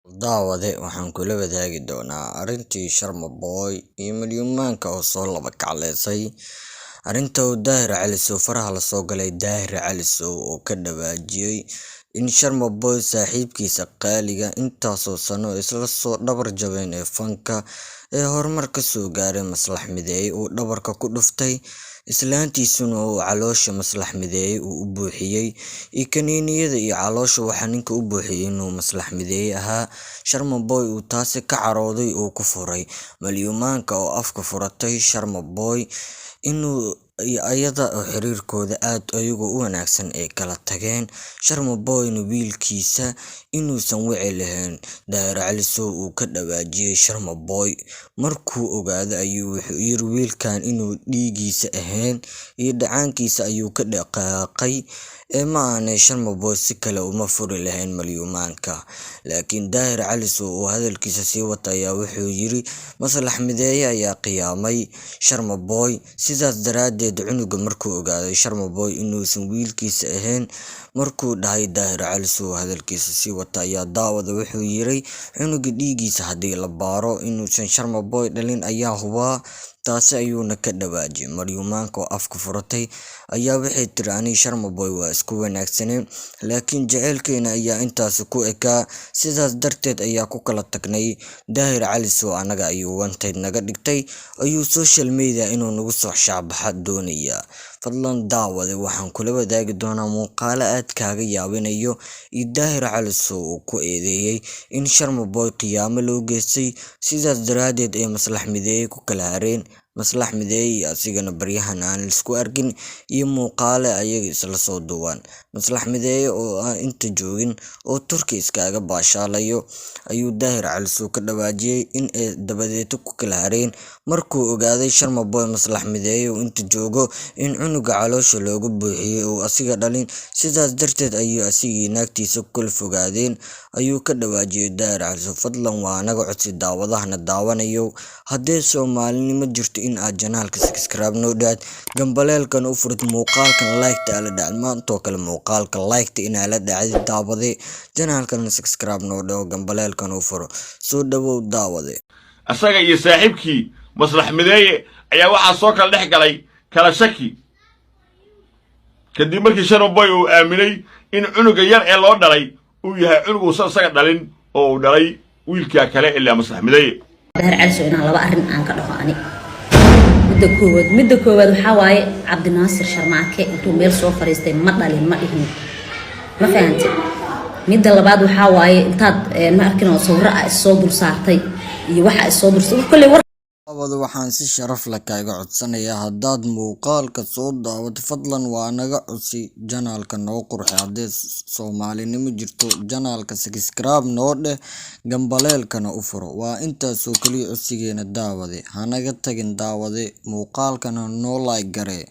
Daawade waxaan kula wadaagi doonaa arrintii Sharma Boy iyo milyuumaanka oo soo laba kacleysay. Arrinta uu Daahir Calisow faraha la soo galay Daahir Calisow oo ka dhawaajiyay in Sharma Boy saaxiibkiisa qaaliga intaasoo sano isla soo dhabar jabeen ee fanka ee horumar ka soo gaaray Maslax Mideeye uu dhabarka ku dhuftay, islaantiisuna uu caloosha Maslax Mideeye uu u buuxiyay, iyo kaniiniyada iyo caloosha waxaa ninka u buuxiyay inuu Maslax Mideeye ahaa. Sharma Boy uu taasi ka carooday uu ku furay milyuumaanka oo afka furatay Sharma Boy inuu ayada oo xiriirkooda aad ayagu u wanaagsan ay kala tageen. Sharma Boyna wiilkiisa inuusan wici lahayn. Daahir Calisow uu ka dhawaajiyay Sharma Boy markuu ogaaday ayuu wuxuu yiri wiilkan inuu dhiigiisa ahayn iyo dhacaankiisa ayuu ka dhaqaaqay ma aanay Sharma Boy si kale uma furi lahayn milyuumaanka. Laakiin Daahir Calisow oo hadalkiisa sii wata ayaa wuxuu yiri Maslax Mideeye ayaa qiyaamay Sharma Boy, sidaas daraadeed cunuga markuu ogaaday Sharma Boy inuusan wiilkiisa ahayn. Markuu dhahay Daahir Calisow hadalkiisa sii wata ayaa daawada wuxuu yiri cunuga dhiigiisa haddii la baaro inuusan Sharma Boy dhalin ayaa hubaa. Taasi ayuuna ka dhawaajiyay. Milyuumaanka oo afka furatay ayaa waxay tiri aniga Sharma Boy waa isku wanaagsaneen, laakiin jaceylkeena ayaa intaas ku ekaa, sidaas darteed ayaa ku kala tagnay. Daahir Calisow anaga ayuu wanted naga dhigtay, ayuu social media inuu nagu soo shaabaxa doonaya. Fadlan daawade waxaan kula wadaagi doonaa muuqaalo aad kaaga yaabinayo iyo Daahir Calisow oo ku eedeeyay in Sharma Boy qiyaamo loo geystay, sidaas daraadeed ay Maslax Mideeye ku kala hareen. Maslax Mideeye iyo asigana baryahan aan isku arkin iyo muuqaale ayaga isla soo duubaan. Maslax Mideeye oo aan inta joogin oo Turki iskaga baashaalayo ayuu Daahir Calisow ka dhawaajiyay in ay dabadeed ku kala hareen markuu ogaaday Sharma Boy Maslax Mideeye oo inta joogo in cunuga caloosha loogu buuxiyay oo asiga dhalin, sidaas darteed ayuu asigii naagtiisa ku kala fogaadeen ayuu ka dhawaajiyay Daahir Calisow. Fadlan waa naga codsi daawadahana daawanayo haddii Soomaalinimo jirto in aad janaalka subscribe noo dhaad, gambaleelkan u furid, muuqaalkan like-ta la dhacay maanta oo kale muuqaalka like-ta in la dhacay daawade, janaalkan subscribe noo dhaw, gambaleelkan u furo. Soo dhawow daawade. asaga iyo saaxiibkii Maslax Mideeye ayaa waxaa soo kala dhex galay kala shaki kadib markii Sharma Boy uu aaminay in cunuga yar ee loo dhalay uu yahay cunug uu isaga dhalin oo uu dhalay wiilka kale ilaa Maslax Mideeye. Daahir Calisow inaan laba arrin aan ka dhaho ani midda koowaad waxaa waaye Cabdinaasir Sharmaake intuu meel soo fariistay ma dhalin ma dhihin, ma fahantay. midda labaad waxaa waaye intaad ma arkin oo sawir ah soo dul saartay iyo waxa soo dul kulli daawada waxaan si sharaf leh kaaga codsanayaa haddaad muuqaalka soo daawato fadlan waa naga codsi janaalka noo qurxi, haddii Soomaalinimo jirto janaalka subscribe noo dheh, gambaleelkana u furo. waa intaasoo kaliya codsigeena daawade, hanaga tagin daawade, muuqaalkana noo like garee.